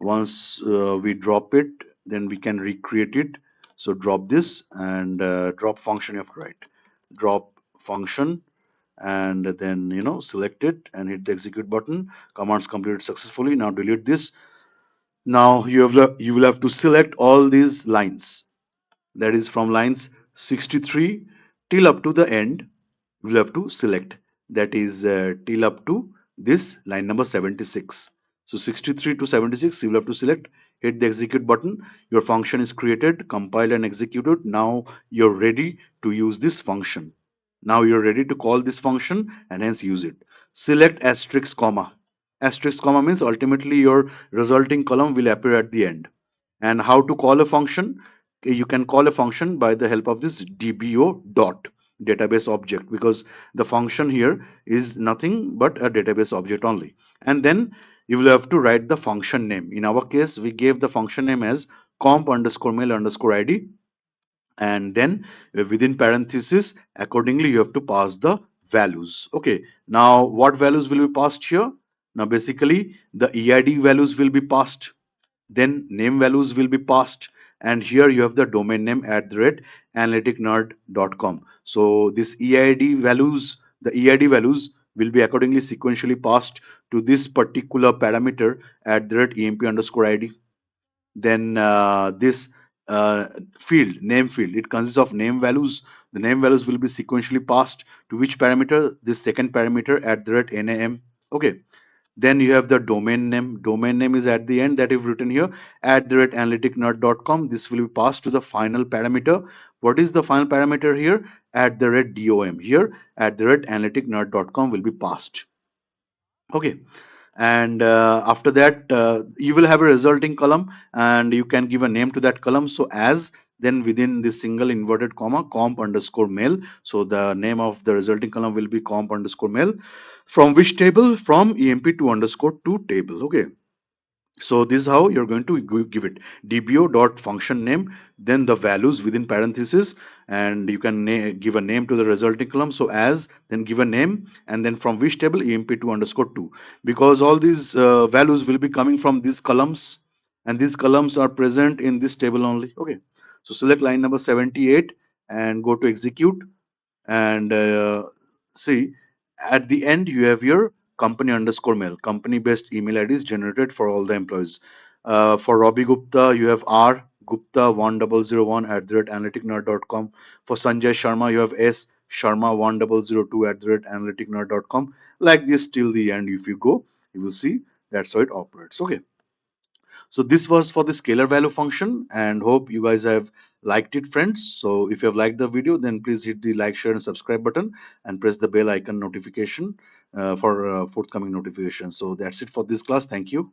Once we drop it, then we can recreate it. So drop this and drop function, you have to write drop function, and then select it and hit the execute button. Commands completed successfully. Now delete this. Now you will have to select all these lines, that is from lines 63 till up to the end. You will have to select, that is till up to this line number 76. So 63 to 76 you will have to select, hit the execute button. Your function is created, compiled and executed. Now you're ready to use this function. Now you're ready to call this function and hence use it. Select asterisk comma. Asterisk comma means ultimately your resulting column will appear at the end. And how to call a function? Okay, you can call a function by the help of this dbo dot database object, because the function here is nothing but a database object only. And then you will have to write the function name. In our case, we gave the function name as comp underscore mail underscore id, and then within parenthesis accordingly you have to pass the values. Okay, now what values will be passed here? Now basically the eid values will be passed, then name values will be passed, and here you have the domain name at the rate analyticnerd.com. So this eid values, the eid values will be accordingly sequentially passed to this particular parameter at the rate emp underscore id. Then this field, name field, it consists of name values. The name values will be sequentially passed to which parameter? This second parameter at the rate nam. Okay, then you have the domain name. Domain name is at the end, that is written here at the rate analyticnerd.com. This will be passed to the final parameter. What is the final parameter here? At the rate dom. Here at the rate analyticnerd.com will be passed. Okay, and after that you will have a resulting column and you can give a name to that column. So as, then within this single inverted comma comp underscore mail, so the name of the resulting column will be comp underscore mail. From which table? From emp2 underscore to table. Okay, so this is how you're going to give it dbo dot function name, then the values within parentheses, and you can give a name to the resulting column. So as, then give a name, and then from which table? emp2 underscore 2, because all these values will be coming from these columns, and these columns are present in this table only. Okay, so select line number 78 and go to execute, and see, at the end you have your company underscore mail, company based email id is generated for all the employees. For Robbie Gupta you have r gupta 1001 at the rate analyticnerd.com. For Sanjay Sharma you have s sharma 1002 at the rate analyticnerd.com. Like this till the end, if you go, you will see that's how it operates. Okay, so this was for the scalar value function, and hope you guys have liked it, friends. So if you have liked the video, then please hit the like, share and subscribe button and press the bell icon notification for forthcoming notifications. So that's it for this class. Thank you.